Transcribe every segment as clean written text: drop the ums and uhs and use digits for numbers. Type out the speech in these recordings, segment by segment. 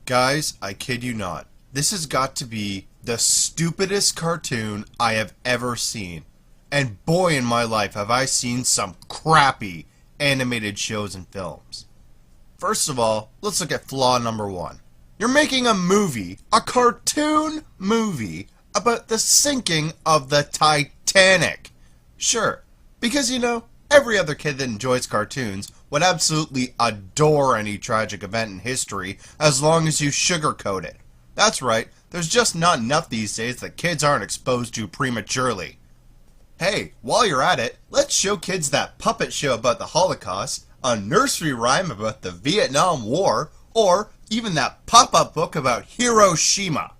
Guys, I kid you not. This has got to be the stupidest cartoon I have ever seen. And boy, in my life have I seen some crappy animated shows and films. First of all, let's look at flaw number one. You're making a movie, a cartoon movie, about the sinking of the Titanic. Sure, because every other kid that enjoys cartoons would absolutely adore any tragic event in history as long as you sugarcoat it. That's right, there's just not enough these days that kids aren't exposed to prematurely. Hey, while you're at it, let's show kids that puppet show about the Holocaust, a nursery rhyme about the Vietnam War, or even that pop-up book about Hiroshima.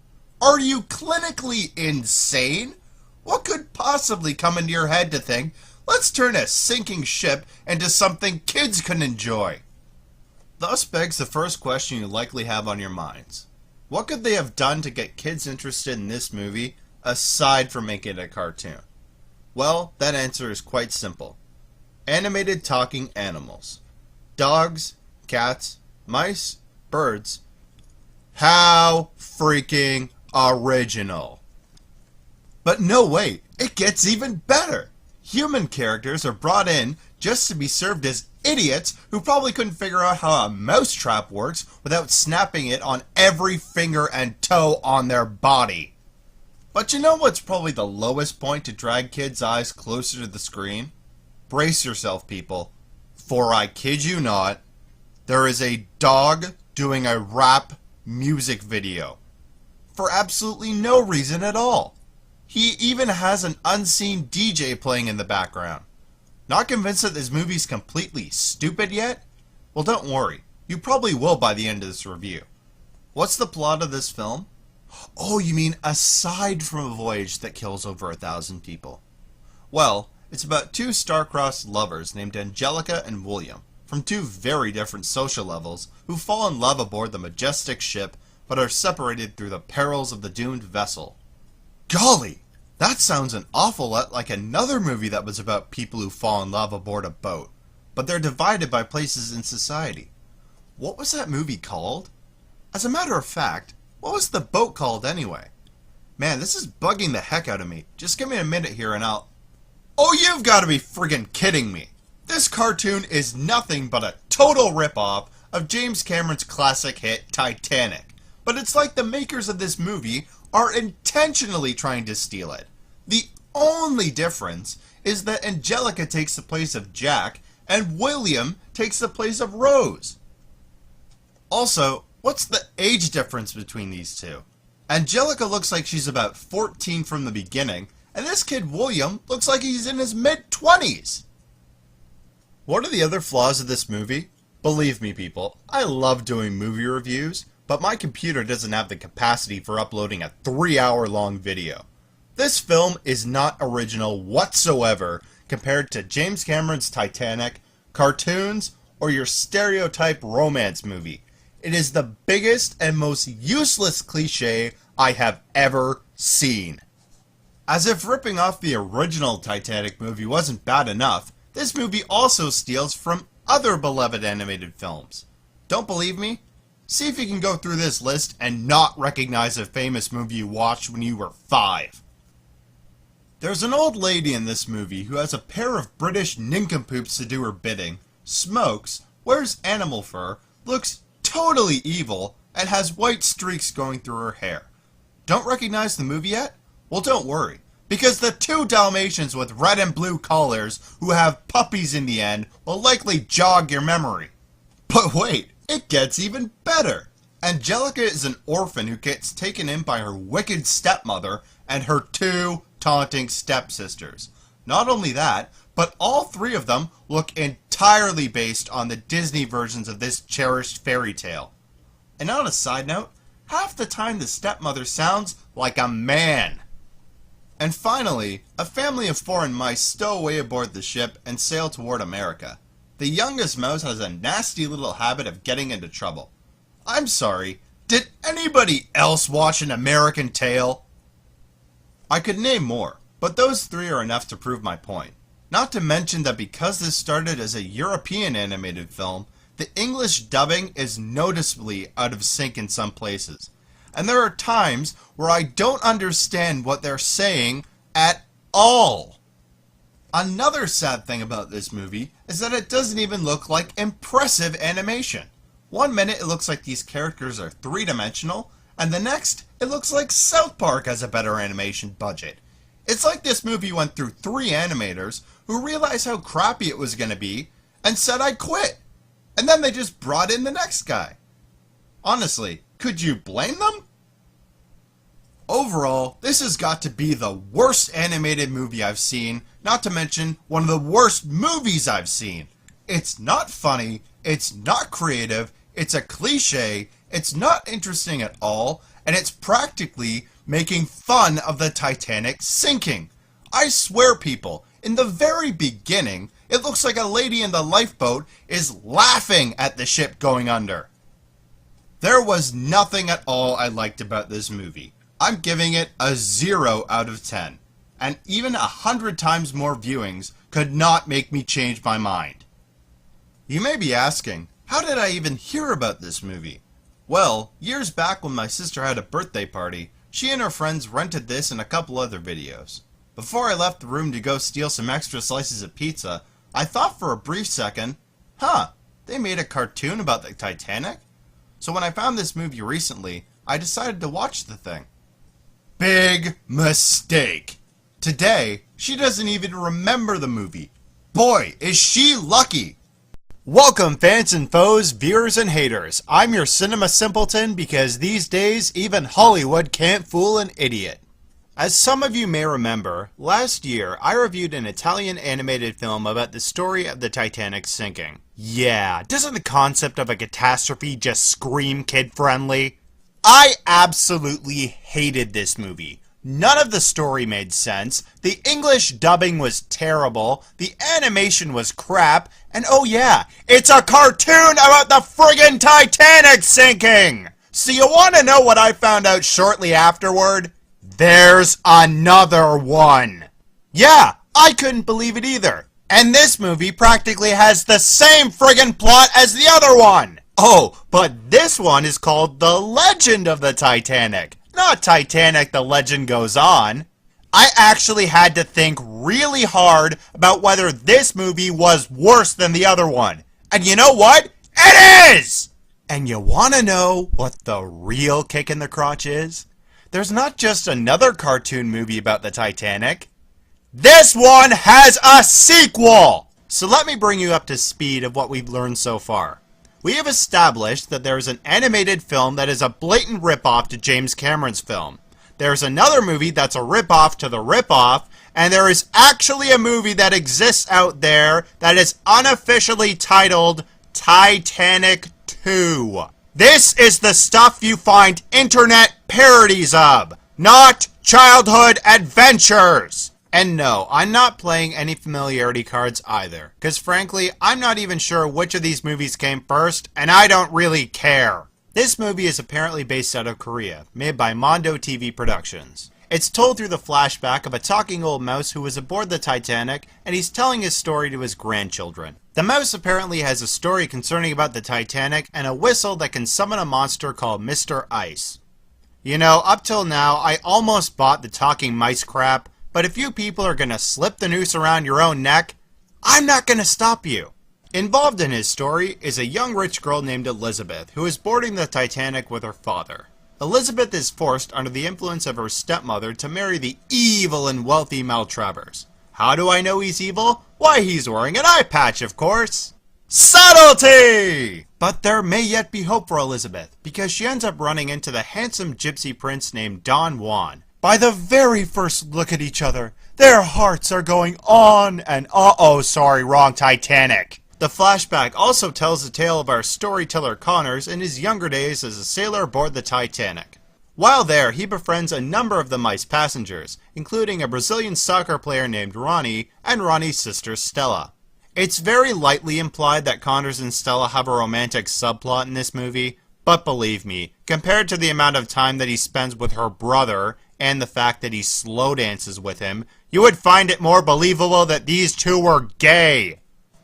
Are you clinically insane? What could possibly come into your head to think, let's turn a sinking ship into something kids can enjoy? Thus begs the first question you likely have on your minds. What could they have done to get kids interested in this movie, aside from making it a cartoon? Well, that answer is quite simple. Animated talking animals. Dogs, cats, mice, birds. How freaking original. But no, wait, it gets even better. Human characters are brought in just to be served as idiots who probably couldn't figure out how a mousetrap works without snapping it on every finger and toe on their body. But you know what's probably the lowest point to drag kids' eyes closer to the screen? Brace yourself, people, for I kid you not, there is a dog doing a rap music video. For absolutely no reason at all. He even has an unseen DJ playing in the background. Not convinced that this movie's completely stupid yet? Well, don't worry. You probably will by the end of this review. What's the plot of this film? Oh, you mean aside from a voyage that kills over 1,000 people? Well, it's about two star-crossed lovers named Angelica and William, from two very different social levels, who fall in love aboard the majestic ship, but are separated through the perils of the doomed vessel. Golly, that sounds an awful lot like another movie that was about people who fall in love aboard a boat, but they're divided by places in society. What was that movie called? As a matter of fact, what was the boat called anyway? Man, this is bugging the heck out of me. Just give me a minute here and I'll... Oh, you've got to be friggin' kidding me! This cartoon is nothing but a total rip-off of James Cameron's classic hit Titanic. But it's like the makers of this movie are intentionally trying to steal it. The only difference is that Angelica takes the place of Jack and William takes the place of Rose. Also, what's the age difference between these two? Angelica looks like she's about 14 from the beginning, and this kid William looks like he's in his mid-20s. What are the other flaws of this movie? Believe me, people, I love doing movie reviews, but my computer doesn't have the capacity for uploading a 3-hour-long video. This film is not original whatsoever compared to James Cameron's Titanic, cartoons, or your stereotype romance movie. It is the biggest and most useless cliche I have ever seen. As if ripping off the original Titanic movie wasn't bad enough, this movie also steals from other beloved animated films. Don't believe me? See if you can go through this list and not recognize a famous movie you watched when you were 5. There's an old lady in this movie who has a pair of British nincompoops to do her bidding, smokes, wears animal fur, looks totally evil, and has white streaks going through her hair. Don't recognize the movie yet? Well, don't worry, because the two Dalmatians with red and blue collars who have puppies in the end will likely jog your memory. But wait, it gets even better. Angelica is an orphan who gets taken in by her wicked stepmother and her two taunting stepsisters. Not only that, but all three of them look entirely based on the Disney versions of this cherished fairy tale. And on a side note, half the time the stepmother sounds like a man. And finally, a family of foreign mice stow away aboard the ship and sail toward America. The youngest mouse has a nasty little habit of getting into trouble. I'm sorry, did anybody else watch An American Tail? I could name more, but those three are enough to prove my point. Not to mention that because this started as a European animated film, The English dubbing is noticeably out of sync in some places, and there are times where I don't understand what they're saying at all. Another sad thing about this movie is that it doesn't even look like impressive animation. One minute it looks like these characters are three-dimensional, and the next it looks like South Park has a better animation budget. It's like this movie went through 3 animators who realized how crappy it was going to be and said I quit. And then they just brought in the next guy. Honestly, could you blame them? Overall, this has got to be the worst animated movie I've seen, not to mention one of the worst movies I've seen. It's not funny, it's not creative, it's a cliche, it's not interesting at all, and it's practically making fun of the Titanic sinking. I swear, people, in the very beginning, it looks like a lady in the lifeboat is laughing at the ship going under. There was nothing at all I liked about this movie. I'm giving it a 0 out of 10. And even 100 times more viewings could not make me change my mind. You may be asking, how did I even hear about this movie? Well, years back when my sister had a birthday party, she and her friends rented this and a couple other videos. Before I left the room to go steal some extra slices of pizza, I thought for a brief second, they made a cartoon about the Titanic? So when I found this movie recently, I decided to watch the thing. Big mistake. Today, she doesn't even remember the movie. Boy, is she lucky! Welcome, fans and foes, viewers and haters. I'm your CinemaSimpleton because these days, even Hollywood can't fool an idiot. As some of you may remember, last year I reviewed an Italian animated film about the story of the Titanic sinking. Yeah, doesn't the concept of a catastrophe just scream kid-friendly? I absolutely hated this movie. None of the story made sense, the English dubbing was terrible, the animation was crap, and oh yeah, it's a cartoon about the friggin' Titanic sinking! So you wanna know what I found out shortly afterward? There's another one! Yeah, I couldn't believe it either. And this movie practically has the same friggin' plot as the other one! Oh, but this one is called The Legend of the Titanic. Not Titanic, The Legend Goes On. I actually had to think really hard about whether this movie was worse than the other one. And you know what? It is! And you wanna know what the real kick in the crotch is? There's not just another cartoon movie about the Titanic. This one has a sequel! So let me bring you up to speed of what we've learned so far. We have established that there is an animated film that is a blatant ripoff to James Cameron's film. There's another movie that's a ripoff to the ripoff, and there is actually a movie that exists out there that is unofficially titled Titanic 2. This is the stuff you find internet parodies of, not childhood adventures! And no, I'm not playing any familiarity cards either, because frankly, I'm not even sure which of these movies came first, and I don't really care. This movie is apparently based out of Korea, made by Mondo TV Productions. It's told through the flashback of a talking old mouse who was aboard the Titanic, and he's telling his story to his grandchildren. The mouse apparently has a story concerning about the Titanic, and a whistle that can summon a monster called Mr. Ice. You know, up till now, I almost bought the talking mice crap, but if you people are gonna slip the noose around your own neck, I'm not gonna stop you. Involved in his story is a young rich girl named Elizabeth, who is boarding the Titanic with her father. Elizabeth is forced under the influence of her stepmother to marry the evil and wealthy Maltravers. How do I know he's evil? Why, he's wearing an eye patch, of course. Subtlety! But there may yet be hope for Elizabeth, because she ends up running into the handsome gypsy prince named Don Juan. By the very first look at each other, their hearts are going on and wrong Titanic. The flashback also tells the tale of our storyteller Connors in his younger days as a sailor aboard the Titanic. While there, he befriends a number of the mice passengers, including a Brazilian soccer player named Ronnie and Ronnie's sister Stella. It's very lightly implied that Connors and Stella have a romantic subplot in this movie, but believe me, compared to the amount of time that he spends with her brother, and the fact that he slow dances with him, you would find it more believable that these two were gay.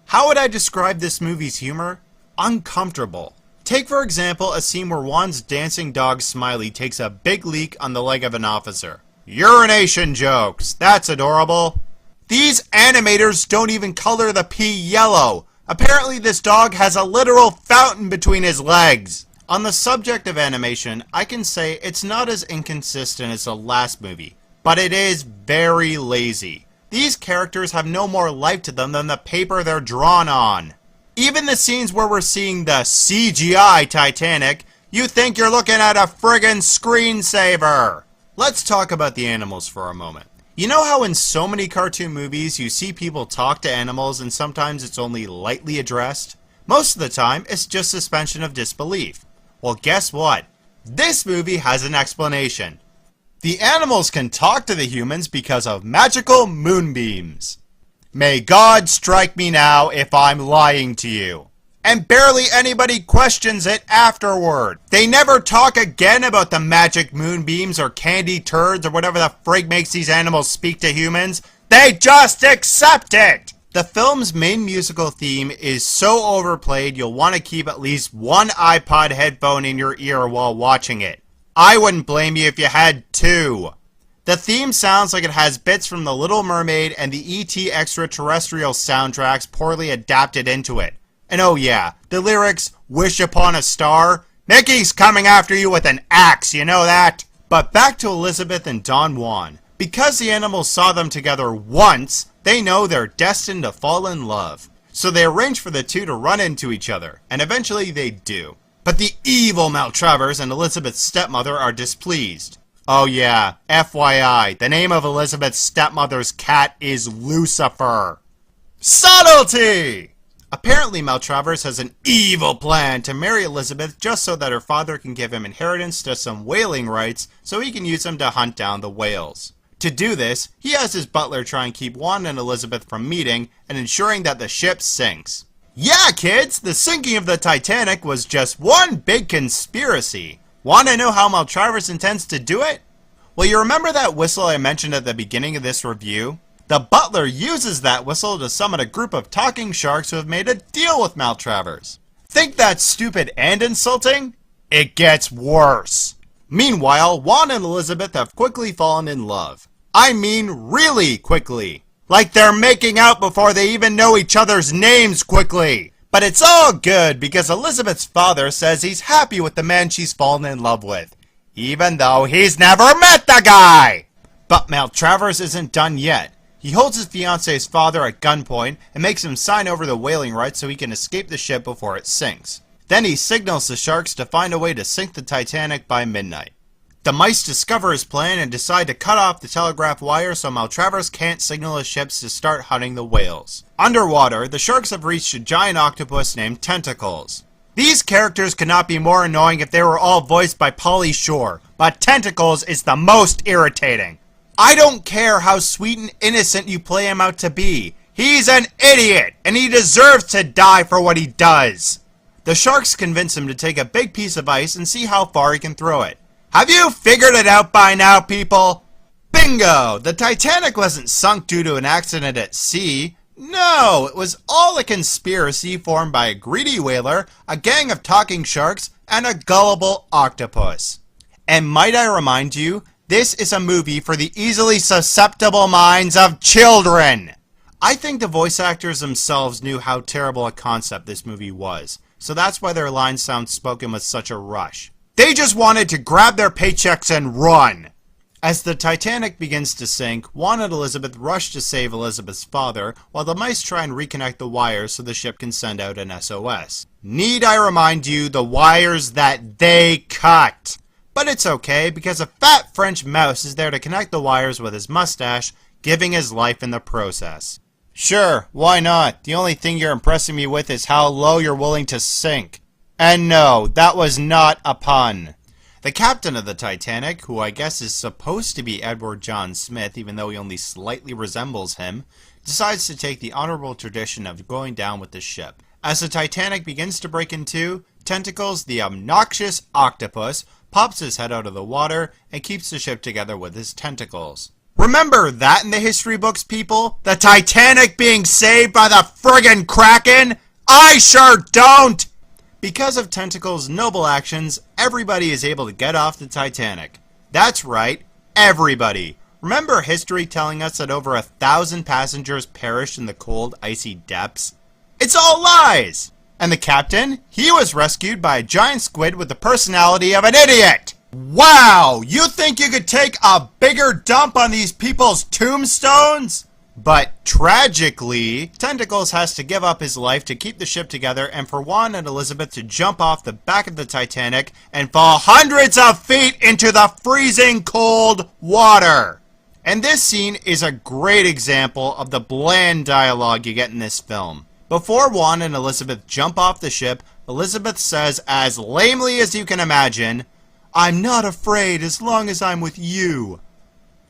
How would I describe this movie's humor? uncomfortable. Take for example a scene where Juan's dancing dog Smiley takes a big leak on the leg of an officer. Urination jokes, that's adorable. These animators don't even color the pee yellow. Apparently this dog has a literal fountain between his legs. On the subject of animation, I can say it's not as inconsistent as the last movie, but it is very lazy. These characters have no more life to them than the paper they're drawn on. Even the scenes where we're seeing the CGI Titanic, you think you're looking at a friggin' screensaver. Let's talk about the animals for a moment. You know how in so many cartoon movies you see people talk to animals and sometimes it's only lightly addressed? Most of the time, it's just suspension of disbelief. Well, guess what? This movie has an explanation. The animals can talk to the humans because of magical moonbeams. May God strike me now if I'm lying to you. And barely anybody questions it afterward. They never talk again about the magic moonbeams or candy turds or whatever the frig makes these animals speak to humans. They just accept it! The film's main musical theme is so overplayed you'll want to keep at least one iPod headphone in your ear while watching it. I wouldn't blame you if you had two. The theme sounds like it has bits from The Little Mermaid and the E.T. Extraterrestrial soundtracks poorly adapted into it. And oh yeah, the lyrics, wish upon a star, Mickey's coming after you with an axe, you know that? But back to Elizabeth and Don Juan. Because the animals saw them together once, they know they're destined to fall in love. So they arrange for the two to run into each other, and eventually they do. But the evil Maltravers and Elizabeth's stepmother are displeased. Oh yeah, FYI, the name of Elizabeth's stepmother's cat is Lucifer. Subtlety! Apparently Maltravers has an evil plan to marry Elizabeth just so that her father can give him inheritance to some whaling rights so he can use them to hunt down the whales. To do this, he has his butler try and keep Juan and Elizabeth from meeting and ensuring that the ship sinks. Yeah kids, the sinking of the Titanic was just one big conspiracy. Want to know how Maltravers intends to do it? Well, you remember that whistle I mentioned at the beginning of this review? The butler uses that whistle to summon a group of talking sharks who have made a deal with Maltravers. Think that's stupid and insulting? It gets worse. Meanwhile, Juan and Elizabeth have quickly fallen in love. I mean really quickly. Like they're making out before they even know each other's names quickly. But it's all good because Elizabeth's father says he's happy with the man she's fallen in love with, even though he's never met the guy! But Maltravers isn't done yet. He holds his fiance's father at gunpoint and makes him sign over the whaling rights so he can escape the ship before it sinks. Then he signals the sharks to find a way to sink the Titanic by midnight. The mice discover his plan and decide to cut off the telegraph wire so Maltravers can't signal his ships to start hunting the whales. Underwater, the sharks have reached a giant octopus named Tentacles. These characters could not be more annoying if they were all voiced by Pauly Shore, but Tentacles is the most irritating. I don't care how sweet and innocent you play him out to be. He's an idiot, and he deserves to die for what he does. The sharks convince him to take a big piece of ice and see how far he can throw it. Have you figured it out by now, people? Bingo! The Titanic wasn't sunk due to an accident at sea. No, it was all a conspiracy formed by a greedy whaler, a gang of talking sharks, and a gullible octopus. And might I remind you, this is a movie for the easily susceptible minds of children! I think the voice actors themselves knew how terrible a concept this movie was, so that's why their lines sound spoken with such a rush. They just wanted to grab their paychecks and run! As the Titanic begins to sink, Juan and Elizabeth rush to save Elizabeth's father, while the mice try and reconnect the wires so the ship can send out an SOS. Need I remind you, the wires that they cut! But it's okay, because a fat French mouse is there to connect the wires with his mustache, giving his life in the process. Sure, why not? The only thing you're impressing me with is how low you're willing to sink. And no, that was not a pun. The captain of the Titanic, who I guess is supposed to be Edward John Smith, even though he only slightly resembles him, decides to take the honorable tradition of going down with the ship. As the Titanic begins to break in two, Tentacles, the obnoxious octopus, pops his head out of the water and keeps the ship together with his tentacles. Remember that in the history books, people? The Titanic being saved by the friggin' Kraken? I sure don't! Because of Tentacle's noble actions, everybody is able to get off the Titanic. That's right, everybody. Remember history telling us that over 1,000 passengers perished in the cold, icy depths? It's all lies! And the captain? He was rescued by a giant squid with the personality of an idiot! Wow! You think you could take a bigger dump on these people's tombstones? But tragically, Tentacles has to give up his life to keep the ship together and for Juan and Elizabeth to jump off the back of the Titanic and fall hundreds of feet into the freezing cold water. And this scene is a great example of the bland dialogue you get in this film. Before Juan and Elizabeth jump off the ship, Elizabeth says as lamely as you can imagine, "I'm not afraid as long as I'm with you."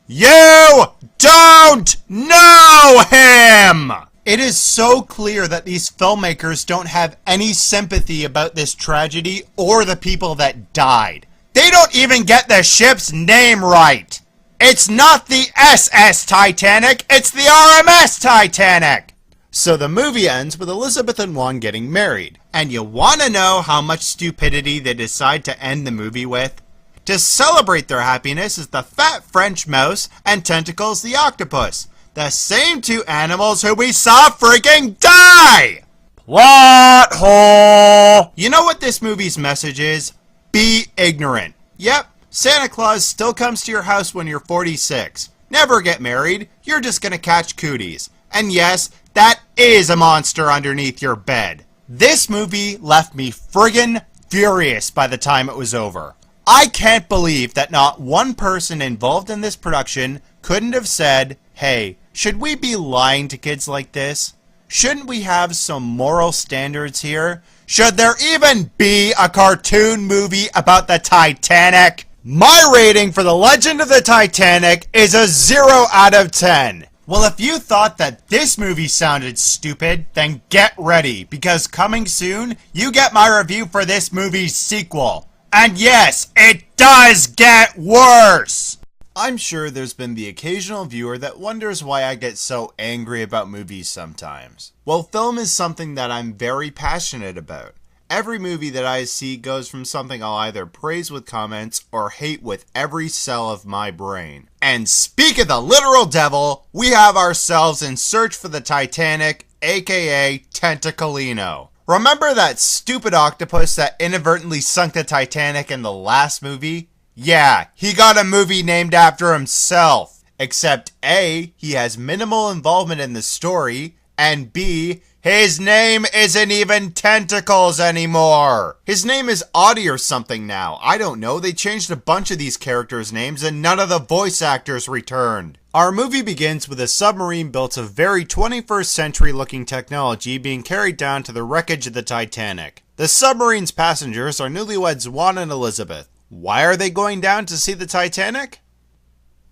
You don't know him! It is so clear that these filmmakers don't have any sympathy about this tragedy or the people that died. They don't even get the ship's name right. It's not the SS Titanic, it's the RMS Titanic! So the movie ends with Elizabeth and Juan getting married. And you wanna know how much stupidity they decide to end the movie with? To celebrate their happiness is the fat French mouse and Tentacles the octopus. The same two animals who we saw freaking die! Plot hole! You know what this movie's message is? Be ignorant. Yep, Santa Claus still comes to your house when you're 46. Never get married, you're just gonna catch cooties. And yes, that is a monster underneath your bed. This movie left me friggin' furious by the time it was over. I can't believe that not one person involved in this production couldn't have said, hey, should we be lying to kids like this? Shouldn't we have some moral standards here? Should there even be a cartoon movie about the Titanic? My rating for The Legend of the Titanic is a 0 out of 10. Well, if you thought that this movie sounded stupid, then get ready, because coming soon, you get my review for this movie's sequel. And yes, it does get worse! I'm sure there's been the occasional viewer that wonders why I get so angry about movies sometimes. Well, film is something that I'm very passionate about. Every movie that I see goes from something I'll either praise with comments or hate with every cell of my brain. And speak of the literal devil, we have ourselves In Search for the Titanic, aka Tentacolino. Remember that stupid octopus that inadvertently sunk the Titanic in the last movie? Yeah, he got a movie named after himself. Except A, he has minimal involvement in the story, and B, his name isn't even Tentacles anymore. His name is Audie or something now. I don't know, they changed a bunch of these characters' names and none of the voice actors returned. Our movie begins with a submarine built of very 21st century looking technology being carried down to the wreckage of the Titanic. The submarine's passengers are newlyweds Juan and Elizabeth. Why are they going down to see the Titanic?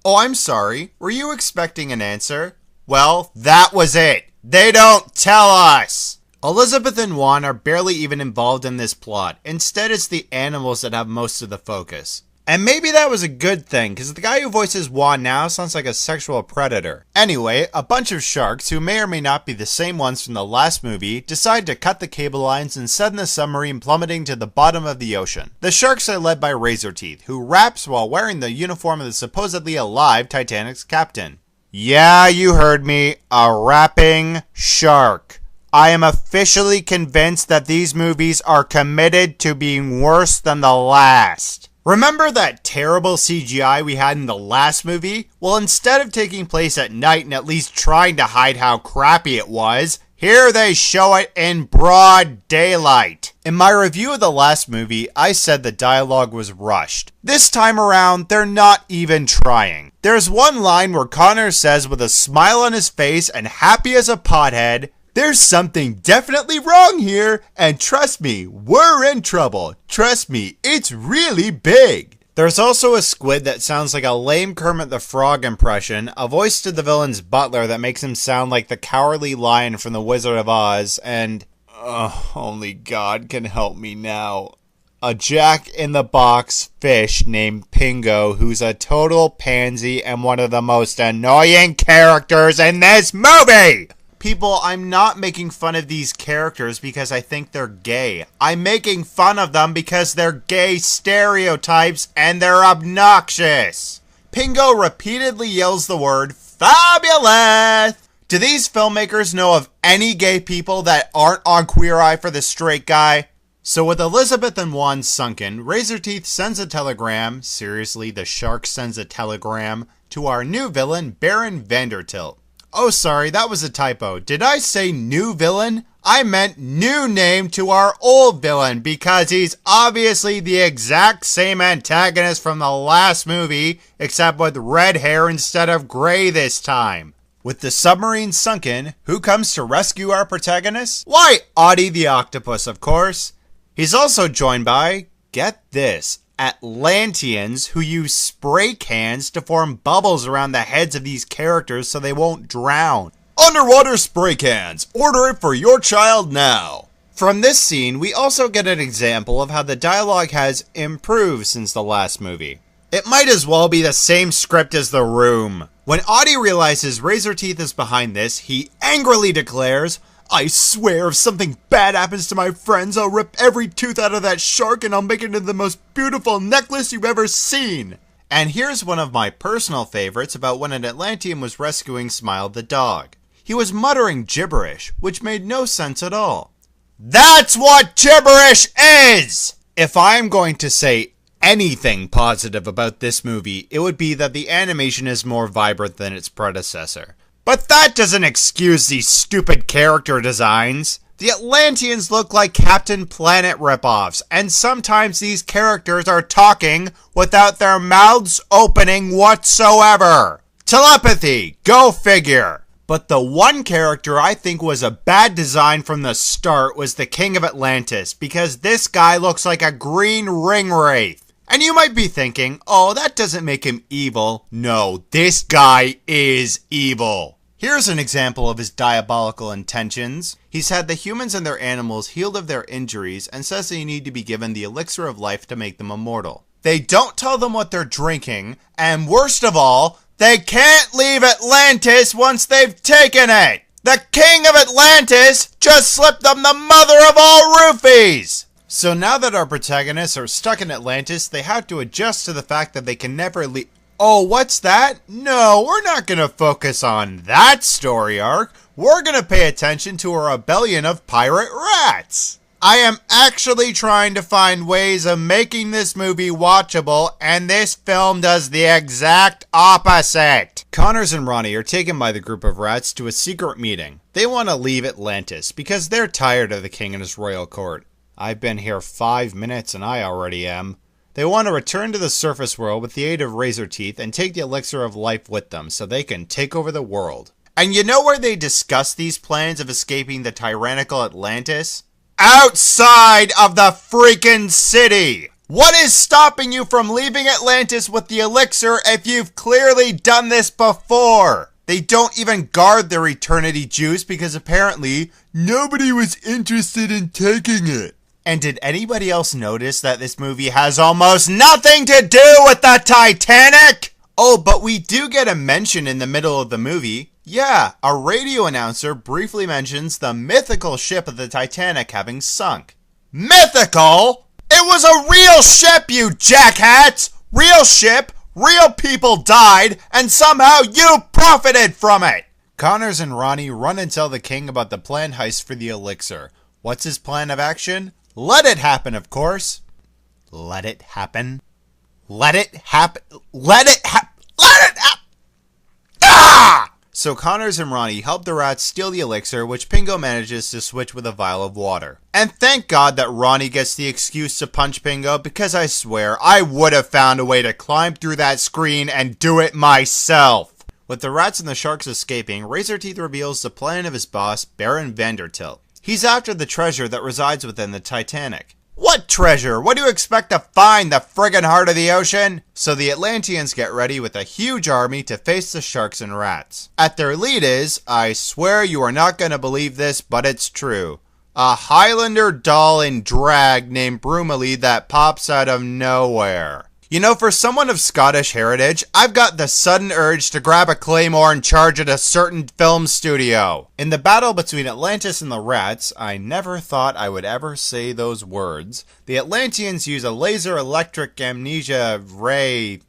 Oh, I'm sorry. Were you expecting an answer? Well, that was it. They don't tell us! Elizabeth and Juan are barely even involved in this plot. Instead, it's the animals that have most of the focus. And maybe that was a good thing, because the guy who voices Juan now sounds like a sexual predator. Anyway, a bunch of sharks, who may or may not be the same ones from the last movie, decide to cut the cable lines and send the submarine plummeting to the bottom of the ocean. The sharks are led by Razorteeth, who raps while wearing the uniform of the supposedly alive Titanic's captain. Yeah, you heard me, a rapping shark. I am officially convinced that these movies are committed to being worse than the last. Remember that terrible CGI we had in the last movie? Well, instead of taking place at night and at least trying to hide how crappy it was, here they show it in broad daylight. In my review of the last movie, I said the dialogue was rushed. This time around, they're not even trying. There's one line where Connor says with a smile on his face and happy as a pothead, "There's something definitely wrong here, and trust me, we're in trouble. Trust me, it's really big." There's also a squid that sounds like a lame Kermit the Frog impression, a voice to the villain's butler that makes him sound like the cowardly lion from The Wizard of Oz, and only God can help me now, a Jack-in-the-Box fish named Pingo who's a total pansy and one of the most annoying characters in this movie! People, I'm not making fun of these characters because I think they're gay. I'm making fun of them because they're gay stereotypes and they're obnoxious. Pingo repeatedly yells the word fabulous. Do these filmmakers know of any gay people that aren't on Queer Eye for the Straight Guy? So with Elizabeth and Juan sunken, Razorteeth sends a telegram, seriously, the shark sends a telegram, to our new villain, Baron Vandertilt. Oh, sorry, that was a typo. Did I say new villain? I meant new name to our old villain because he's obviously the exact same antagonist from the last movie, except with red hair instead of gray this time. With the submarine sunken, who comes to rescue our protagonist? Why, Audie the Octopus, of course. He's also joined by, get this, Atlanteans who use spray cans to form bubbles around the heads of these characters so they won't drown. Underwater spray cans. Order it for your child now. From this scene, we also get an example of how the dialogue has improved since the last movie. It might as well be the same script as The Room. When Audie realizes Razorteeth is behind this, he angrily declares, I swear if something bad happens to my friends, I'll rip every tooth out of that shark and I'll make it into the most beautiful necklace you've ever seen. And here's one of my personal favorites about when an Atlantean was rescuing Smile the dog. He was muttering gibberish, which made no sense at all. That's what gibberish is! If I'm going to say anything positive about this movie, it would be that the animation is more vibrant than its predecessor. But that doesn't excuse these stupid character designs. The Atlanteans look like Captain Planet ripoffs, and sometimes these characters are talking without their mouths opening whatsoever. Telepathy, go figure. But the one character I think was a bad design from the start was the King of Atlantis, because this guy looks like a green ring wraith. And you might be thinking, oh, that doesn't make him evil. No, this guy is evil. Here's an example of his diabolical intentions. He's had the humans and their animals healed of their injuries and says they need to be given the elixir of life to make them immortal. They don't tell them what they're drinking, and worst of all, they can't leave Atlantis once they've taken it. The King of Atlantis just slipped them the mother of all roofies. So now that our protagonists are stuck in Atlantis, they have to adjust to the fact that they can never leave. Oh, what's that? No, we're not going to focus on that story arc. We're going to pay attention to a rebellion of pirate rats. I am actually trying to find ways of making this movie watchable, and this film does the exact opposite. Connors and Ronnie are taken by the group of rats to a secret meeting. They want to leave Atlantis because they're tired of the king and his royal court. I've been here 5 minutes and I already am. They want to return to the surface world with the aid of Razorteeth and take the elixir of life with them so they can take over the world. And you know where they discuss these plans of escaping the tyrannical Atlantis? Outside of the freaking city! What is stopping you from leaving Atlantis with the elixir if you've clearly done this before? They don't even guard their eternity juice because apparently nobody was interested in taking it. And did anybody else notice that this movie has almost nothing to do with the Titanic? Oh, but we do get a mention in the middle of the movie. Yeah, a radio announcer briefly mentions the mythical ship of the Titanic having sunk. Mythical? It was a real ship, you jackhats! Real ship, real people died, and somehow you profited from it! Connors and Ronnie run and tell the king about the planned heist for the elixir. What's his plan of action? Let it happen, of course. Let it happen. Let it happen. Let it happen. Let it happen. Ah! So Connors and Ronnie help the rats steal the elixir, which Pingo manages to switch with a vial of water. And thank God that Ronnie gets the excuse to punch Pingo, because I swear I would have found a way to climb through that screen and do it myself. With the rats and the sharks escaping, Razorteeth reveals the plan of his boss, Baron Vandertilt. He's after the treasure that resides within the Titanic. What treasure? What do you expect to find, the friggin' heart of the ocean? So the Atlanteans get ready with a huge army to face the sharks and rats. At their lead is, I swear you are not gonna believe this, but it's true, a Highlander doll in drag named Brumely that pops out of nowhere. You know, for someone of Scottish heritage, I've got the sudden urge to grab a claymore and charge at a certain film studio. In the battle between Atlantis and the rats, I never thought I would ever say those words. The Atlanteans use a laser electric amnesia ray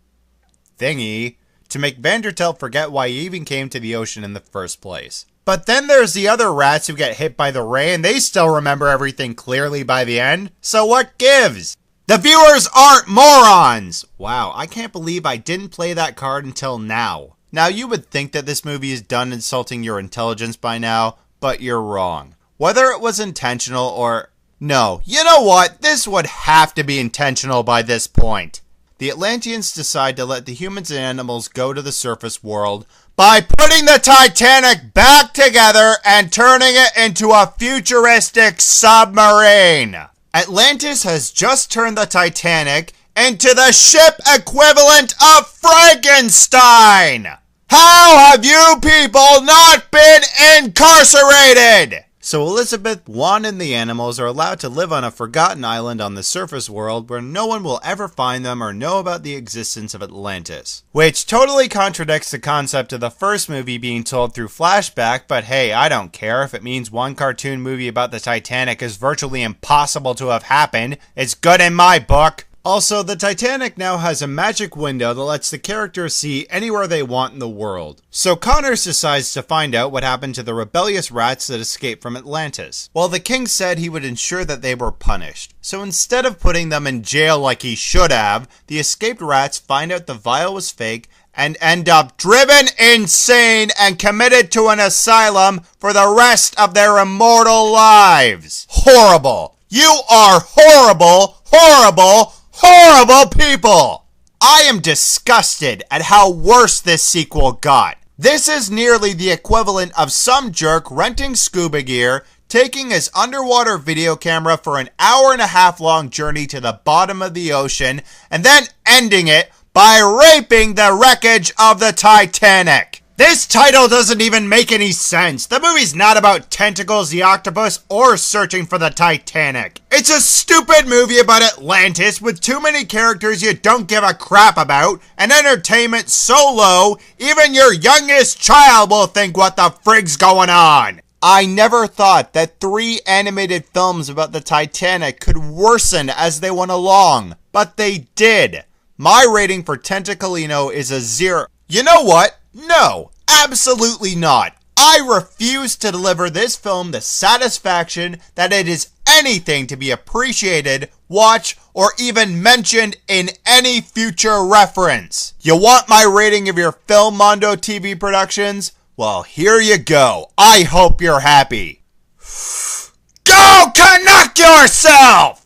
thingy to make Vandertelt forget why he even came to the ocean in the first place. But then there's the other rats who get hit by the ray and they still remember everything clearly by the end. So what gives? The viewers aren't morons! Wow, I can't believe I didn't play that card until now. Now, you would think that this movie is done insulting your intelligence by now, but you're wrong. Whether it was intentional or... No, you know what? This would have to be intentional by this point. The Atlanteans decide to let the humans and animals go to the surface world by putting the Titanic back together and turning it into a futuristic submarine. Atlantis has just turned the Titanic into the ship equivalent of Frankenstein! How have you people not been incarcerated? So Elizabeth, Juan, and the animals are allowed to live on a forgotten island on the surface world where no one will ever find them or know about the existence of Atlantis. Which totally contradicts the concept of the first movie being told through flashback, but hey, I don't care. If it means one cartoon movie about the Titanic is virtually impossible to have happened, it's good in my book. Also, the Titanic now has a magic window that lets the characters see anywhere they want in the world. So Connors decides to find out what happened to the rebellious rats that escaped from Atlantis. Well, the king said he would ensure that they were punished. So instead of putting them in jail like he should have, the escaped rats find out the vial was fake and end up driven insane and committed to an asylum for the rest of their immortal lives. Horrible. You are horrible, horrible, horrible people! I am disgusted at how worse this sequel got. This is nearly the equivalent of some jerk renting scuba gear, taking his underwater video camera for an hour-and-a-half long journey to the bottom of the ocean, and then ending it by raping the wreckage of the Titanic. This title doesn't even make any sense. The movie's not about tentacles, the octopus, or searching for the Titanic. It's a stupid movie about Atlantis with too many characters you don't give a crap about, and entertainment so low, even your youngest child will think what the frig's going on. I never thought that 3 animated films about the Titanic could worsen as they went along, but they did. My rating for Tentacolino is a 0. You know what? No, absolutely not. I refuse to deliver this film the satisfaction that it is anything to be appreciated, watched, or even mentioned in any future reference. You want my rating of your Film Mondo TV productions? Well, here you go. I hope you're happy. Go Canuck yourself!